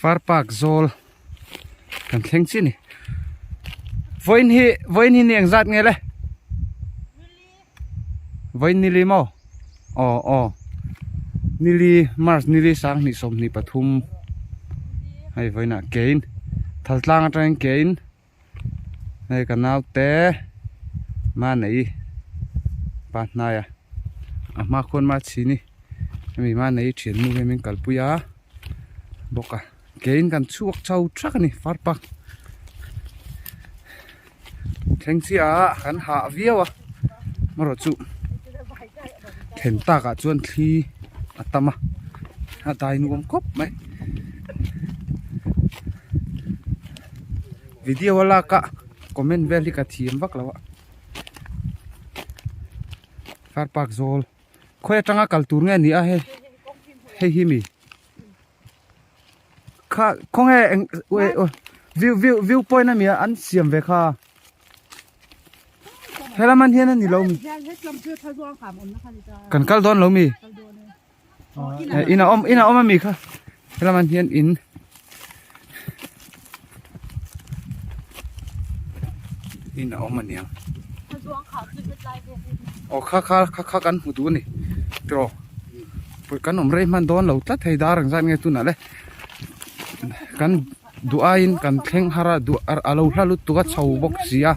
far park zol kan thleng chi ni voin hi niang zat nge le voin nili mo nili mars nili sang ni som ni pathum hai voina kein thaltlang atang kein nei kanau te ma nei pa na ya ama khon ma chini mi ma nei thian mu he min kalpuya boka kein kan chuak chau thak ni far park theng chia kan ha viawa maro chu then ta ka chuan thli atama ha dai nu gom khop mai video wala ka comment vel hi ka thiam vak lawa far park zol khoi atanga kaltur nge ni a he hi mi kha khong he view point na mi an siam ve kha hela man hian ani lo mi kan kal don lo mi ina om mi kha hela man hian in om aniang o kha kan hu tu ni tro pui kan om rei man don lo tla thei dar ang zan nge tu na le kan duain kan thleng hara du ar alo hlalu tu ka chho bok sia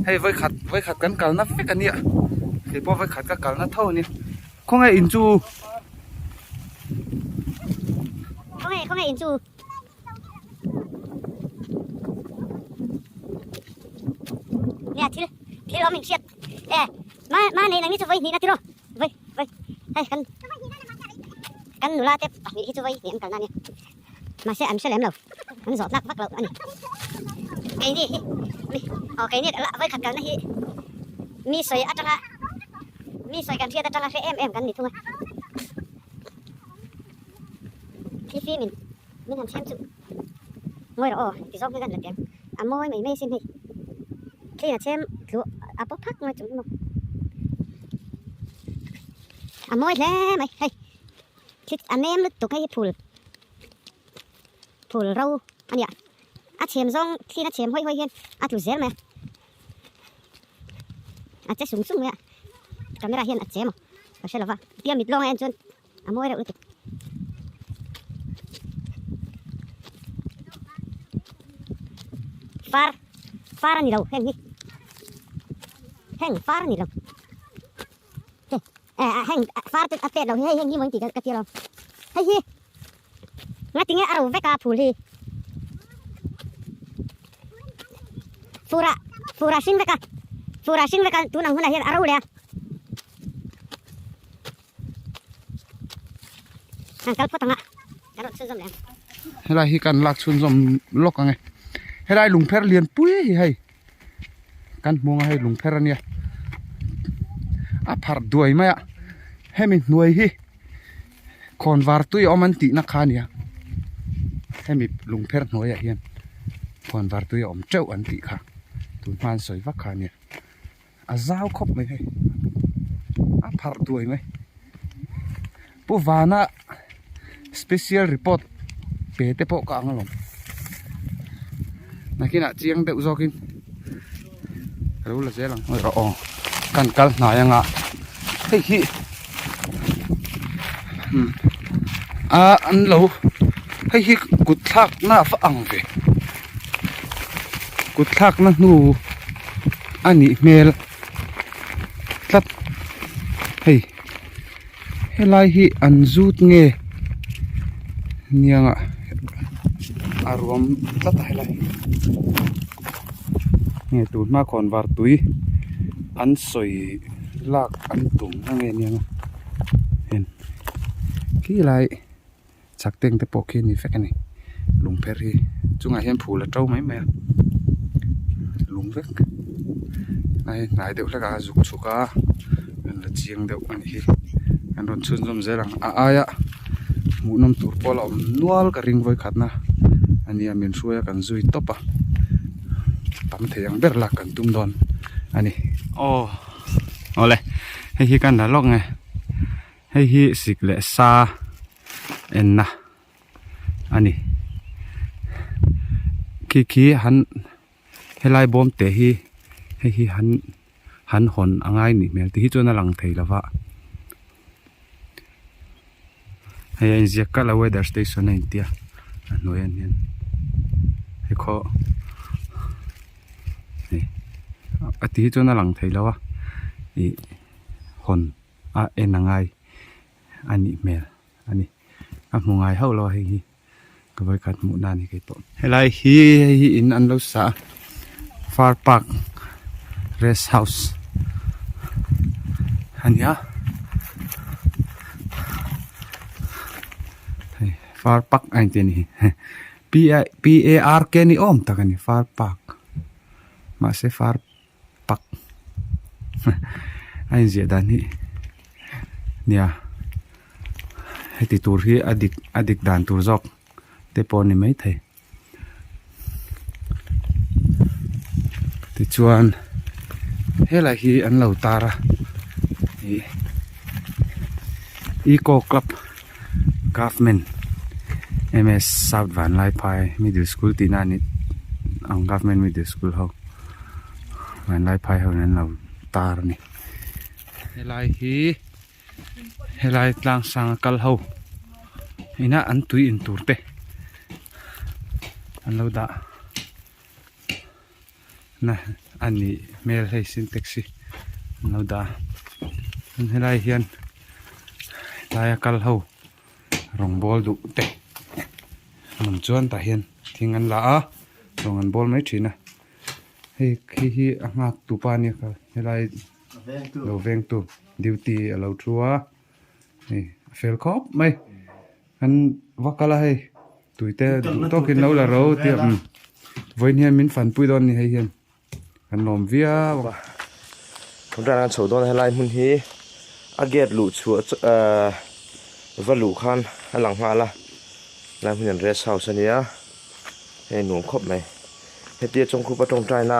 hay với khát cắn cào nó phết cái nịa thì po với khát các cào nó thâu nè không ai in chu không ai in chu nè thì lo mình chết mà này là như cho vay thì nó thì lo vay hay căn nụ la tép bị cho vay thì em cần nè mà sẽ ăn sẽ lém lầu ăn giọt nát vắt lầu anh cái gì cái này là với khát cào nó hi mi soi ở trong mi soiกันเทียแต่จังละemกันนี่ทุ่งพี่mình làm xem sự ngồi đó thì do cái gần là kém môi mày mê xin thì khi là xem cứ bóc thắt mà chúng nó môi thế mày hay khi anh em nó tụt cái phùl râu anh ạ chém rong khi nó chém hơi hiên chủ dễ mày chết súng mày camera hiên chém mà sẽ là va tiêm mịt long em chân môi đâu được far ni đâu heng far ni đâu heng far tự ate đâu heng như mình chỉ cái tiêu đâu hay hi ngay tiếng aro veka phul hi fura shin veka tu nang huna hian aro le angkal potanga karot suzom le helai hi kan lak chun zom lok ange helai lung pher lian pui hi hay kan monga hay lung pher ania a phar duai maya hemi nuai hi khon war tui oman ti na khania hemi lung pher nuai a hian khon war tui om treu an ti kha tu man soi vak khania a zau khop mai hay a phar duai mai pu wana special report pe te po ka ngalom na kina chiang deuh zokin ro la zelang oi ro kan kal na yanga hei hi an lo hei hi kut thak na fa ang ve kut thak na nu ani mel tlat hei helai hi an zut nge nianga arom tlat helai nge tu ma khon war tui an soi lak an tum nge nianga hen ki lai chak teng te pokhe ni fek ani lung pher hi chunga hian phul a tau mai mai lung vek nai deuh hleka zuk chuka an la chiang deuh ani hi an ron chun zom zelang aya munom tur pola om nual ka ring voi khatna ania min ruya kan zui topa tam theyang ber lak kan tum don ani ole hay hi kan la lok nge hay hi sik le sa en na ani khi han helai bom te hi hay hi han hon angai ni mel ti hi chona lang thei lawa hay en zia kala weather station in tia noyan hen he kho ati hi chona lang thei lawa i hon a enangai ani mel ani a mungai ho lo hi ka vai khat mu na ni kai to helai hi in an lo sa far park rest house ania far park anh tên ni PAR ke ni om ta kan far park ma se far park anh zia dan ni nia heti tur hi adik dan tur jok te pon ni mai thei ti chuan hela hi an lo tara eco club government MS South Van Lai Phai Middle School tina ni ang government middle school ho Van Lai Phai ho nan lo tar ni helai tlang sang kal ho ina an tui in turte an lo da na ani mel hay syntax an lo da an helai hian laya kal ho rong bol du te mun chuan ta hian thing an la a rong an bol mai thina hei hi angak tu pa ni ka helai lo veng tu duty alo thua hei fel khop mai an wakala hei tuite to kin lo la ro ti voin hian min fan pui don ni hei hian kan nom viaผมได้งานโฉดอนให้ไล่มุ่นฮีอาเกตหลุดชัวว่าหลุดคันอันหลังมาละไล่มุ่นยันเรสเฮาส์เนี่ยให้หนุ่มครบไหมให้เตี้ยจงคูปะตรงใจนา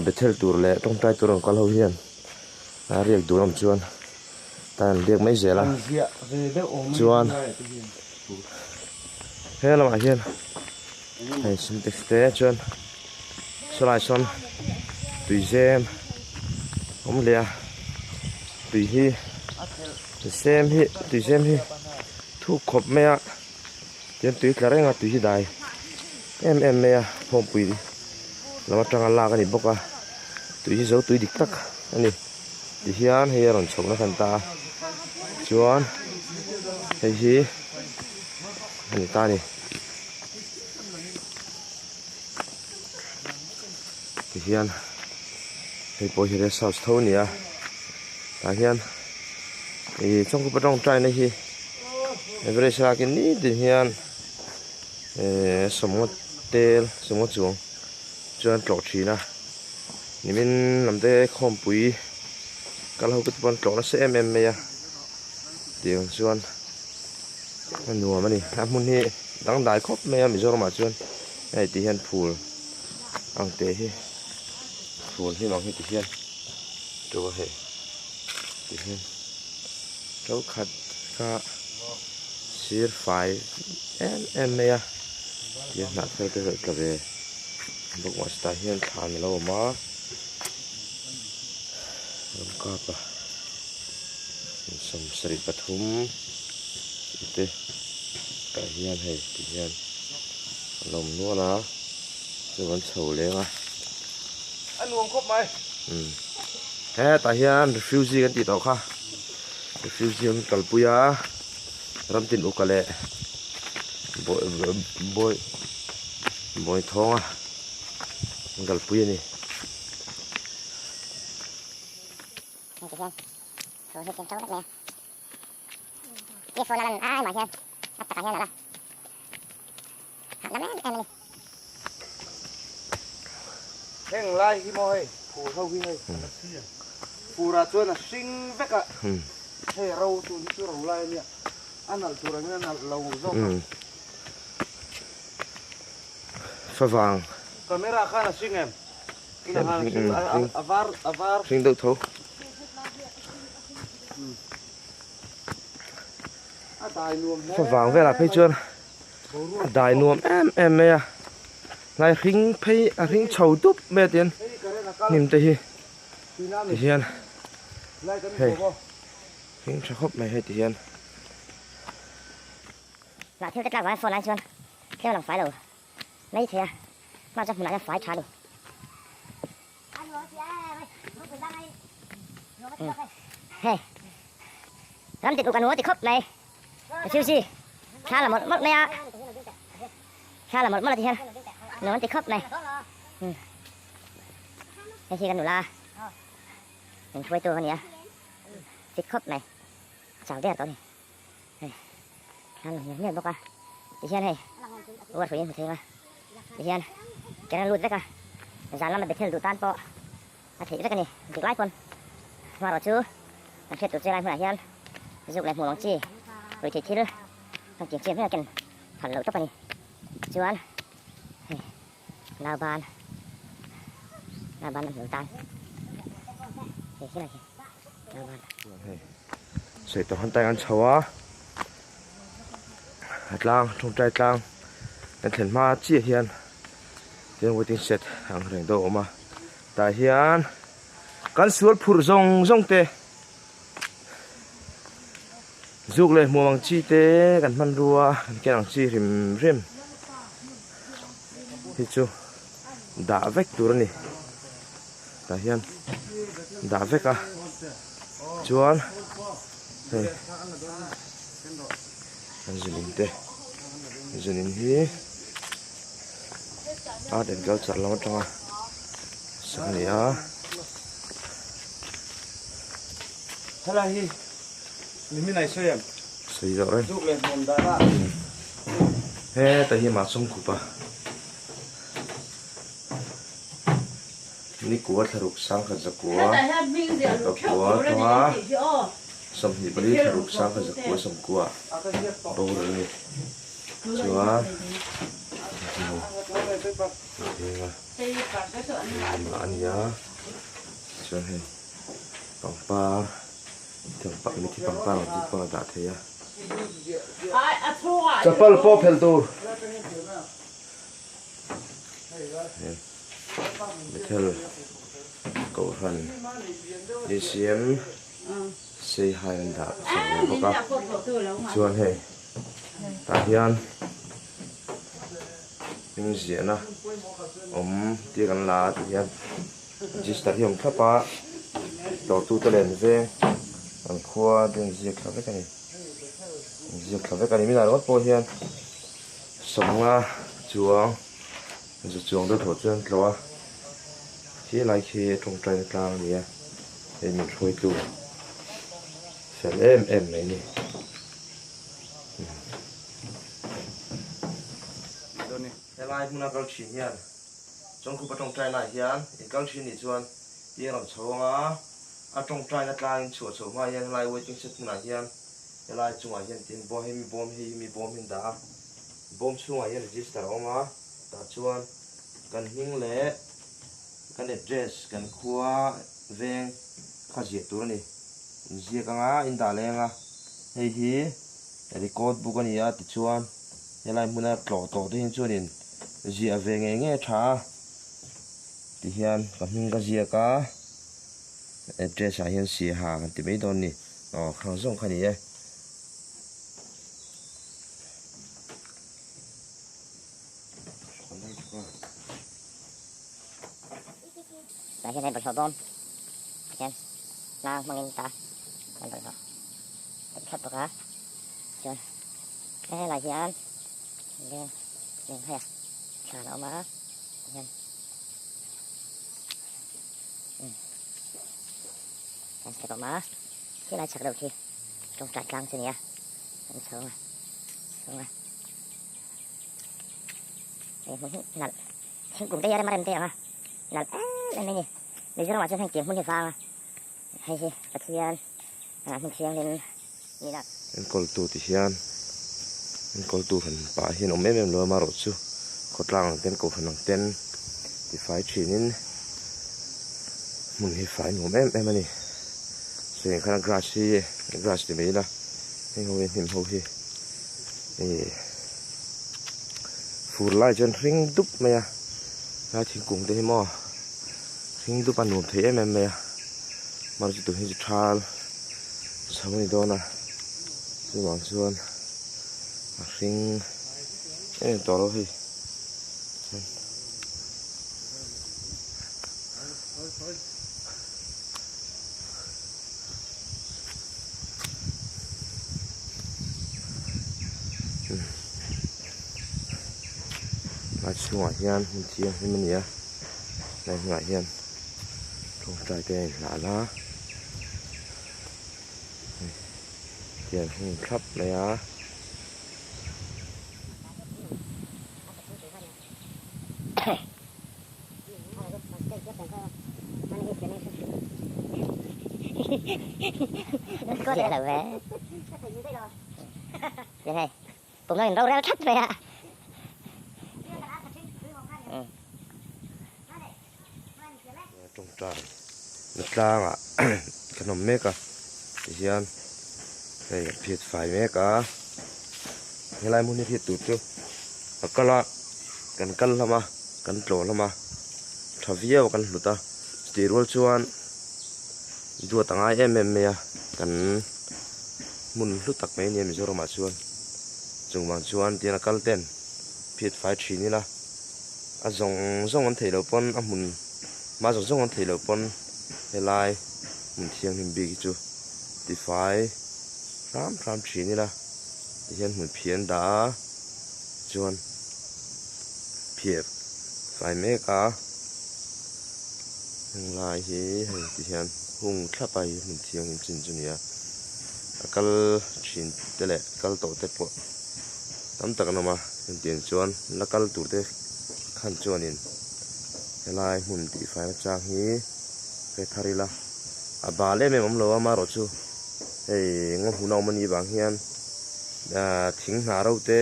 เบเทลตัวเละตรงใจตัวรองก็เราเฮียนเรียกดูลำชวนแต่เรียกไม่เสียละชวนเฮ้ยเรามาเฮียนให้สินเต็กเตะชวนสไลด์ชนตุยเจมผมเลียตุยฮีเซมฮีตุยเซมฮีทุกขบเมียยันตุยกระเรงตุยฮีได้เอ็มเมียพงปุยเรามาจังลากันนี่บอกว่าตุยฮีเจ้าตุยดิกตักอันนี้ดิฮิอันเฮียรันชงนักขันตาชวนเฮียอันนี้ตานี่ดิฮิอันให้ปล่อยให้เรสเฮาส์เท่านี้ตาเฮียนช่องกูประจงใจนี่ฮีเวลาเช้ากินนี่ดิเฮียนสมมติเตลสมมติจงจนตลอดชีนะนี่มันลำเตะคอมปุยก็เราก็จะบอลตลอดนะเซมเมียเดี๋ยวชวนมันหนัวมันนี่มุนนี่ดังได้ครบเมียมีจอร์มาชวนไอ้ดิเฮียนพูลอังเตะฮีพูลที่น้องให้ดิเฮียนดูว่าเฮ้ดิเฮียนเราขัดก็ชีร์ไฟเอ็มเมียเดี๋ยวนัดเพื่อจะกลับไปบอกว่าสตาเฮียนทานแล้วมาลำก็ปะสมศรีปฐุมเตะกะเฮียนให้ดิเฮียนลมนัวนะจะวันเสาร์เลยนะอันวงครบไหมแค่ตาเฮียนฟิวซี่กันติดต่อค่ะฟิวซี่มันกัลปุยารำตินอุกะเละบอยท้องมันกัลปุยนี่Rồi thì cháu đất nè. Cái phone là ai mà xem. Bắt cả nhà là. Hạt lắm em này. Heng lai ki mo hey, phù thâu ki hey. Phù ra chuan là sinh vek à. Hey rau tu ni rau lai ni. Anh al tu ra ni anh lau zok. Pha vàng. Camera khan là sinh em. Ina ha avar. Sinh đâu thấu. tài nuông Phá vàng về là phê chưa đại nuông em mẹ lại khinh phê khinh chầu túp mẹ tiền niềm tê hi thì hiền hey khinh cho khóc mày hay thì hiền là theo cách làm của phone anh chưa theo làm phải rồi lấy thế mà chắc mình lại phải trả được hey làm tiệc ăn uống thì khóc này siêu gì khá là một mất này à khá là một mất là thì ha nó thì khóc này cái gìกันหนูล่ะmìnhช่วยตัวคนนี้ติดkhóc này chào đẻ tao này khá là nhiều bốc à thì hiền này uất phải yên thế mà thì hiền cái này lùi rất à dàn làm mà để theo tụi tan po à thấy rất cái này được lái con hoa rồi chứ làm chuyện tụi chơi lại hiền dục lại mùa lóng chi rồi thì nữa thằng kiếm chiếm với cái hẳn lẩu tóc này chưa ăn lao bàn làm lẩu tan thì cái này lao bàn sợi tóc hắn tay ăn cháo á hạt lang trong trái lang nên thèn ma chia hiền tiếng với tiếng sét hàng rèn đồ mà tại hiền căn suốt phur rong tê dục lên mùa bằng chi tê gần man rùa cái hàng chi rìm thì chú đã vét tụi này tại hiền đã vét à chú ăn hey anh dừng hi đến câu chặt lắm trong sáng này á thế là hi mình này xem xây rồi giúp lên mồm đã ra he tại hi mà sông cụp à ni cua tharuk sang khát giặc cua sầm hi bali tharuk sang khát giặc cua sầm cua bầu rồi nè chúa anh nhá cho hay bằng pa thường bằng mấy cái bằng pa làm gì qua đã thế à chapal po phèn tu metal cầu phần đi xiêm xây hai anh đã xong rồi bóc chuan hay ta hiền những gì na tia gan lá thì hiền chỉ start hiền thấp á đầu tu ta lên về ăn khoa đừng gì khá với cái này gì khá với cái này mới là rất vui hiền sống là chuông đôi thổ chân lo khi lại khi trong trái càng này thì mình phơi tu sẽ em này nè thế lại mình đang chỉ hiền trong khu trong trái này hiền thì càng chỉ này chuan hiền làm xấu mà trong trái nó càng chuột xấu mà hiền lại với chính sách này hiền lại chung hiền tiền bom hình đá bom chung hiền là just đó mà ta chuan cần hình lệ cần address cần khóa veng khá dễตัวนี่dễ cái ngã in đá lên à hay hi record book này à thì chuan lại muốn là tổ thì hình chuan in dễ về nghe cha thì hiện cái hình cái dễ cả address hiện xì hà thì mấy đòn này khang rong cái này là hiện nay bật bom hiện nào mangin ta kan bật khát bạc á chưa cái là hiện lên hay à chả nó mà hiện anh sẽ có má khi lại chặt đầu thì trong trại căng cho nhỉ anh sợ mà xong rồi mình nặn cùng tay ra mà đem tay à nặn lên đây nhỉ bây giờ nó mà cho thành kiếm muốn hiệp vàng hay gì bật thiên mình xem lên như là en kol tu ti hian en kol tu han pa hian om em lo ma ro chu khotlang ten ko phanang ten ti fai thinin mun hi fai nom em ani se khana grass ti mai la ให้เขาเป็นหิมเขาที่ฟูไล่จนริ้งดุบไหมอะไล่ทิ้งกุ้งเตะหม้อริ้งดุบปนหนุ่มเทะแม่ไหมอะมันจะตัวให้จะทาลชาวนี้โดนนะจะหวังชวนริ้งต่อแล้วพี่มาช่วยงานมันเที่ยงให้มันเนี้ยในงานเฮียนตรงใจแดงหนาละเที่ยงให้ครับเลยอ่ะcó lẽ là về vậy này tụi nó đâu ra thách vậy ạ ตรงใจนึกล่างอ่ะ ขนมเมกะที่เฮียนใส่เผ็ดไฟเมกะอะไรมุนี่เผ็ดตุ่จุแล้วก็ละกันละมากันโผล่ละมาทวีเอวกันหลุดอ่ะสตีรัลชวนดูต่างไอเอ็มเมียกันมุนลุตักไม่เนี่ยมิจฉามาชวนจงมาชวนที่นักกัลเต้นเผ็ดไฟชีนี่ละอ่ะจงอันเทเลปอนอ่ะมุนมาจงอันเทเลปอนเฮลายมุนเทียงหิมบีกิจูที่ไฟพรามชีนี่ละที่เห็นมุนเพียนดาชวนเพียบไฟเมกาเฮลายที่ที่เห็นหุ่งแค่ไปมุนเทียงหิมจินจุนี่อ่ะกัลชินเตะเละกัลโตเตะปวดตั้มตะกันออกมาเป็นเตียนชวนแล้วกัลตูเตะขันชวนอินเฮลายมุนตีไฟมาจากนี้ไปทาริละบาเล่ไม่ผมรู้ว่ามารถชูงงหูน้องมันยีบางเฮียนทิ้งหาเราเตะ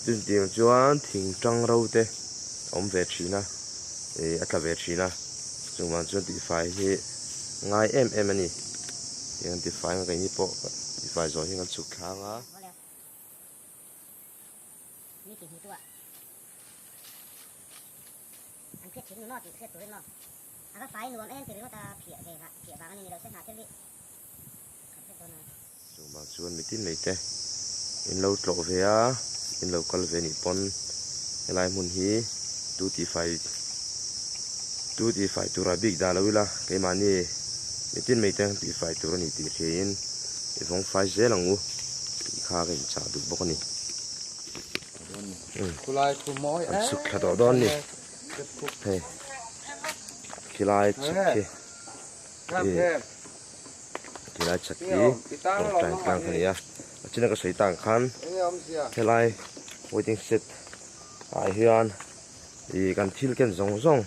จุดเดียวชวนทิ้งจังเราเตะเวชีนะอัตราเวชีนะจงมันชวนตีไฟที่ง่ายอันนี้ยังตีไฟมันก็ยิ่งโปตีไฟจอยยังกันสุดข้างอ่ะ นี่กี่ตัวอันเพียรถึงนอติเพียรตัวเล่นนออันก็ไฟหน่วงเอ็นติดก็ตาเพียเลยค่ะเพียบางอันนี้เราเส้นหาเส้นนี้ขับเส้นตัวนั้น จงมาชวนมิติไม่เตะอินเราโตเวียอินเรากัลเวนิปอนลายมุนฮีดูตีไฟตัวระบิกดาลวิละเกมานี่มิติไม่เตะตีไฟตัวนี้ตีเขียนฟงไฟเจลังอูข้ากันจ่าดูบอกนี่ คุณลายคุณม้อย อันสุดขดอดอนนี่เฮ้ขี้ลายชักขี้ ครับแคบ ขี้ลายชักขี้ตรงใจกลางคนนี้อ่ะที่นั่นก็สวยต่างคัน นี่อมเสีย ขี้ลาย waiting set เฮียนกันทิลกันส่ง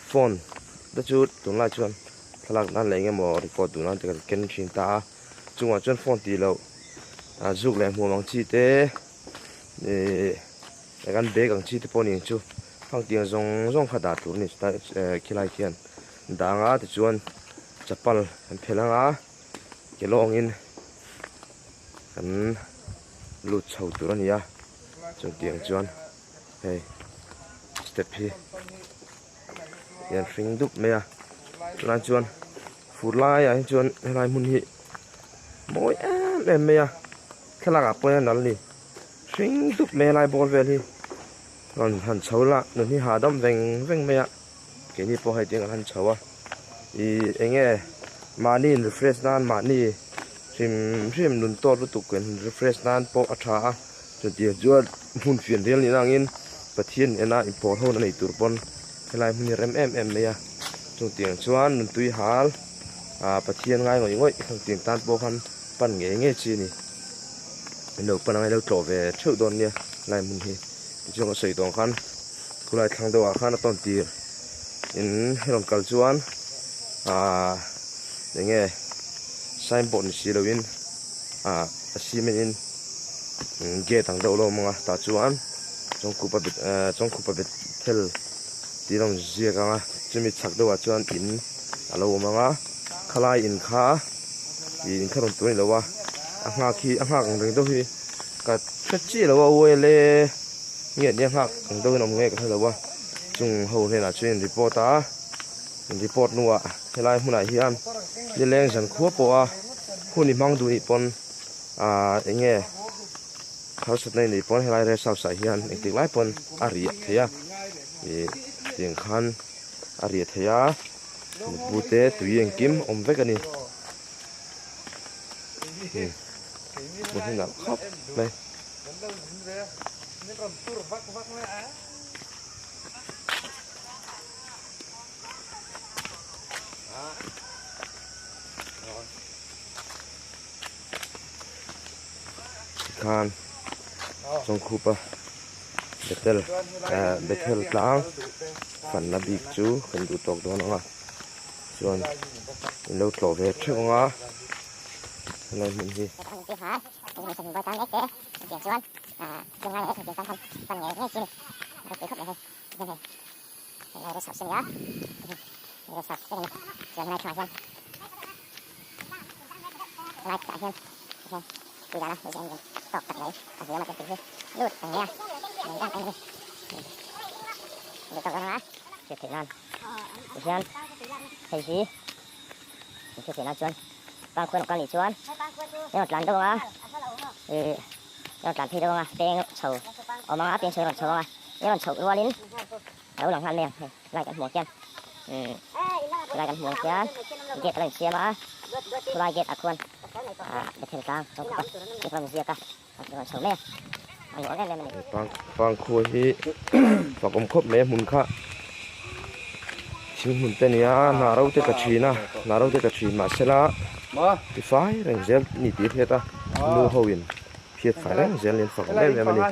โฟนดัชจุดตรงนั้นชวนพลังนั่นเลยเงี้ยมอรีคอร์ดดูนั่นแต่กันเกินชินตาจังหวะจนโฟนตีเราจุกแหลมหัวมังชีเต้แต่กันเบกังชีเต้ปนี่จูฟังเตียงซงขดาตัวนี่ขี้ลายเขียนด่างแต่ชวนจับปัลเพลังเกลองอินกันลุดเฉาตัวนี้จงเตียงชวนเฮ้สเต็ปพี่ยันฟิงดุบเมียลานชวนฟูดลายชวนลายมุนหิมวยเมียแค่ละกับปอยนั่นนี่ฟิงดุบเมียลายบอลเวลี่ตอนหันเฉาละหนุ่มที่หาดำเวงเมียเกนี่พอให้เตียงหันเฉาเองมานี่รีเฟรชนั่นมานี่ชิมนุ่นโตรู้ตุกันรีเฟรชนั่นพออัฐาจนเดียวจวดหุ่นเฟียนเรียลนี่นั่งอินปะเทียนอินพอร์ตในตุรปนลายมันเริ่มเมียจงเตียงชวนนุ่นตุยหาลปะเทียนง่ายหน่อยจงเตียงตันโบคันปั่นเงี้ยชีนี่เราปั่นง่ายเราโจเวเชื่อโดนเนี่ยลายมันที่จงก็ใส่ตรงคันกุลายทางตัวคันต้นตีอินให้ลงกัลชวนอย่างเงี้ยไซน์บอลสีเหลืองสีเมนินเกตังเดาโลมังตาชวนจงคูปะเบ็ดเทลที่เราเจียกันจะมีชักตัวชวนอินอารมณ์มังขลายอินขา in kharon tu ni lawa anga khi anga ang reng do hi ka chi lawa we le nge ni anga ang do nom nge ka lawa chung ho ne na chen report nuwa helai huna hian ni leng san khuwa po a huni mang du ni pon nge house nei ni pon helai re sau sai hian ek tik lai pon ari theya tiếng khan ari theya bute tuyeng kim om vekani một hình ảnh khóc đây khan trong khu pa betel tlang phần là bị chú phần đủ tộc đó nó chuan lâu tàu về trước ngõ lên mình gì Chưa thể làm, Hiền, thầy gì? Chưa thể làm chuan, bang khuyên con đi chuan, nhưng mà làm đâu à? Nhưng mà làm thì đâu à? Tiền sầu, ở mang áp tiền sầu làm sầu à? Nhưng mà sầu qua lính, đâu làm hàng nè, lạiกันหมดกันlạiกันหมดกันเก็บอะไรเสียมาลายเก็บอ่ะควรเด็กเห็นกลางต้องกับเก็บอะไรเสียกันสองแม่อันนี้อะไรมัน bang khui hi và cũng khớp lẽ mun kha chính mun tên nia na rau te ka china mà sẽ là thì phải rèn gel nị tiệt hết ta nu hậu in thiệt phải rèn gel lên phẳng lên em này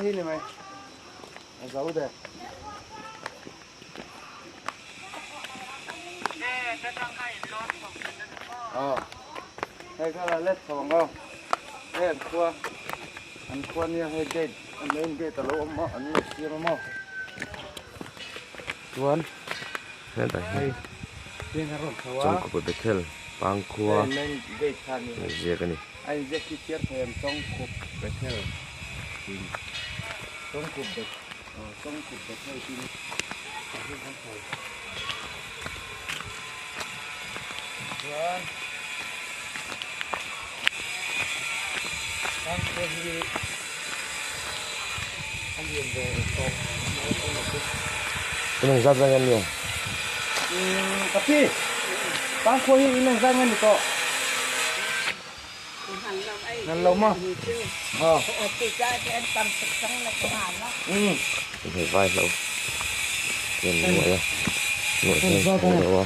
hay cái là phòng không hay ăn cua như hay cái anh lên cái tàu lỗ mà anh kia mà tuan nên tại hay riêng cái rộn thua trong cục betel bang khua lên cái thằng này gì cái này anh rất chi tiết thêm trong cục betel trong cục betel thì tuan anh có gì anh điền về cái này giáp ra nhân nhiều tapi bang khôi ini jangan itu ngan lâu mà phải vai lâu tiền nguội à nguội thêm nhiều à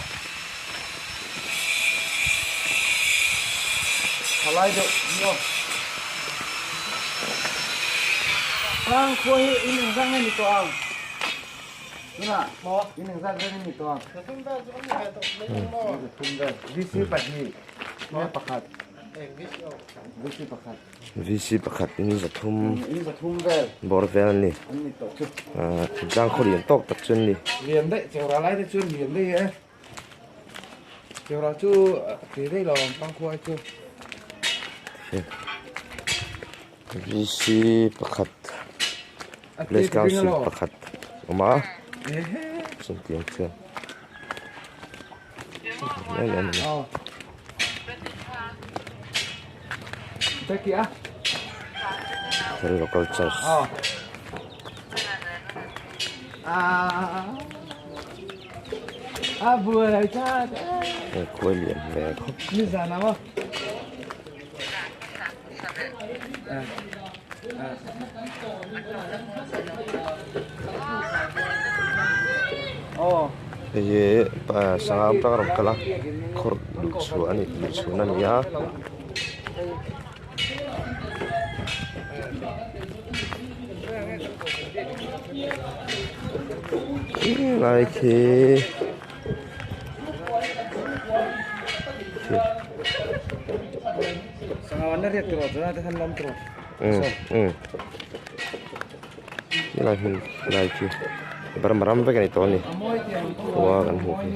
halai được nhiều bang khôi ini jangan itu ang Nuna, ini jangan itu ang visi pagi ini pakat visi pakat ini zathum về bor vel ni ini to chứ jang kholian tok tak chun ni liền đấy chiều ra lấy đấy chưa liền đấy ấy chiều ra chưa thì đây là bang khôi chưa visi pakat les kausi pakat oma sun tiang chen nên cái kia cái local church vừa rồi cha cái quay liền về khóc như giờ nào không cái gì sang ta làm kala khor du chu ani du chu nan ya lại khi sang mana dia terus ada dalam terus ini lại khi barang-barang apa kan itu nih tua kan mungkin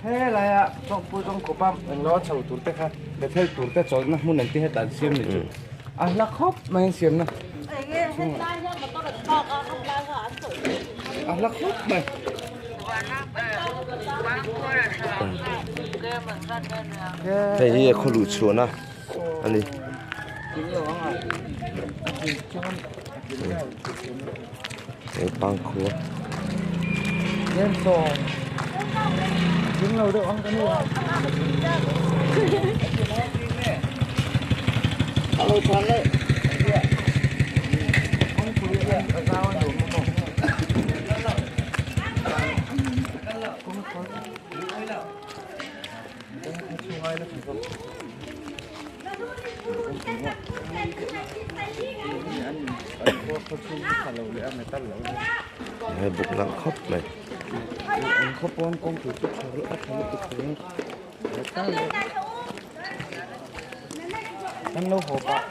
thế là trong bữa trong cổ băm anh lo chầu tủn tết khác để theo tủn tết cho nó muốn nhận tiền hết đàn xiêm này chứ là khóc mà anh xiêm nè là khóc mày thấy khó lụt xuống à anh đi cái băng khua lên sò đứng lâu được không cái này alo toàn đấy không có gì ở sao anh đủ không hay bụng nặng khóc mày khóc con thủ tục sao nữa không được tiếng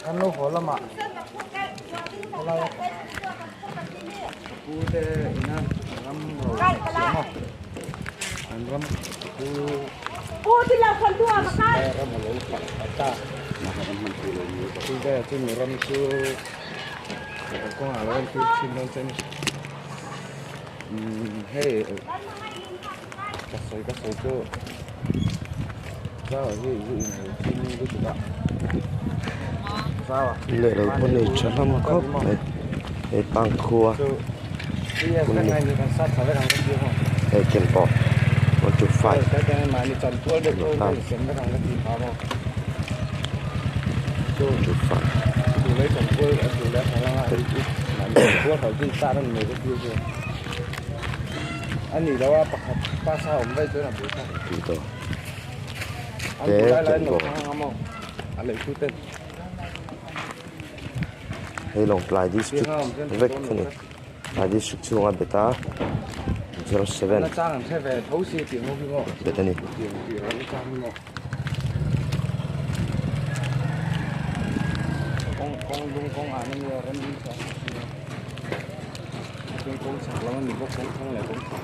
ăn lâu hổ lắm ạ udah ina ram ro ăn ram thì là phần thua mà cái ram lo pata nah ram tu lo udah tu ram tu ko ala tu sin don sen hey kasoi tu sao vậy sin tu juga sao lệ đầu con này cho nó mà khóc này cái băng khua iya kan ini kan sat sampai kan dia cái chân bò một chút phải cái mà ni chọn tua được rồi xem cái thằng cái gì phá đâu chút phảiดูlấy chọn tua ởดูlấy thằng là mà tua phải đi xa hơn người cái kia rồi anh đâu á ba sao ông đây tôi làm gì sao thì đó anh đây là nó không anh lấy chút tên hay lòng play district vek này play district chung à beta 07 nó trang sẽ về thấu xì tiền không ngộ beta này tiền nó trang ngộ con đúng con ăn như là đi sao con sạc lắm mình có con lại con sạc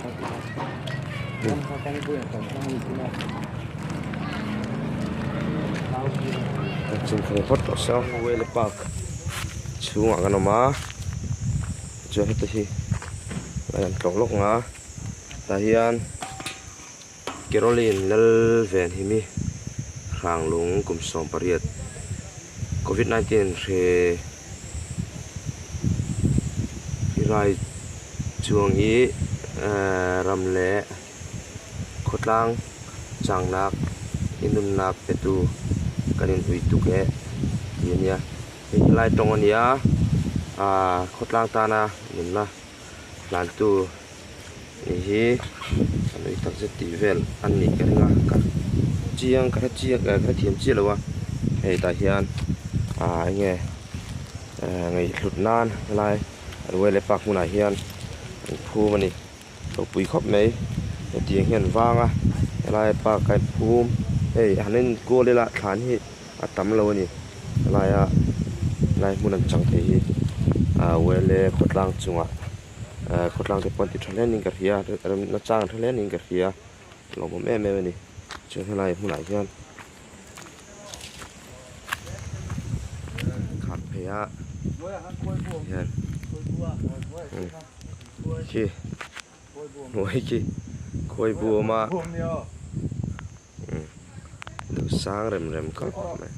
con quên còn con gì nữa chung không hot ở sao quay lại park chung à cái mà chưa hết thì lại trồng lốc ngã ta hiền Caroline lel ven hi mi rang lung kum som pariat COVID-19 re rai chuang hi ram le khotlang chang nak inun nak petu kanin hui tu ke nia lai tong ania khotlang ta na nin na lan tu hi anh ấy tập rất tỉ vel anh nhỉ cái nga cả chiang cái thiểm chia là wa hay tại hiện anh nghe ngày lụt nan lại rồi lại bạc mùa hiện phu mà nè đầu bụi khóc mấy tiếng hiện vang lại bạc cái phu hey anh nên cô đây là khán hi tắm lâu nè lại muốn chẳng thấy quay lại khốt lang chung khốt lang thì quan thì thằng lên cái kia nó trang thằng lên cái kia lòng bom em nè chưa thế này muốn lại chưa khát phải chi ngồi chi khôi bùa mà được sáng rem có này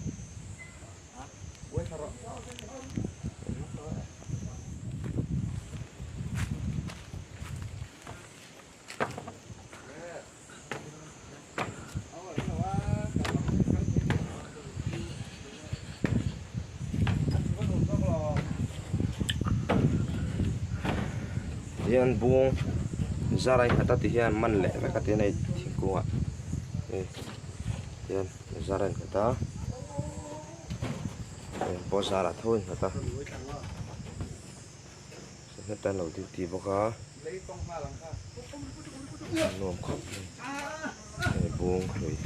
hiền buông ra đây người ta thì hiền man lẹ với cái tên này thì cô ạ hiền ra đây người ta bỏ ra là thôi người ta sẽ hết đầu tiên thì bỏ cá nôm khóc buông rồi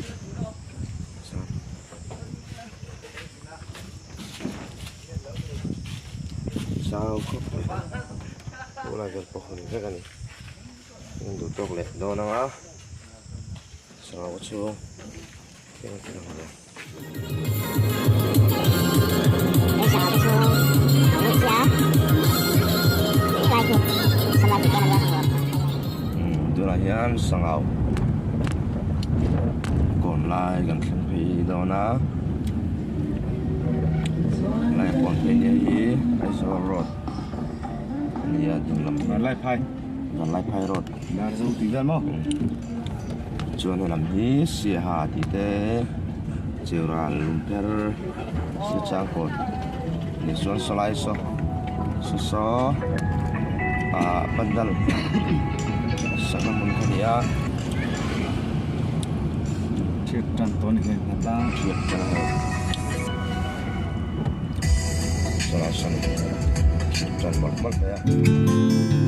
sao khóc cô là việc bọc hình thế này nhưng đủ tốt lệ đó nó á sao chú cái này Đây sao cái số nước giá lại chụp sao lại cái này rồi tôi là hiền sang ao còn lại gần khen phi đó na lại quảng cái này cái số rồi này dùng làm lại phai gần lại phai rồi là dùng tiếng dân không cho nên làm gì xia hà thì thế chiều ra lùng per xia trang cột để xuống slide so bandal sana mun khania chết trần tuấn thì người ta chuyện cho nó sana san trần mất mất đấy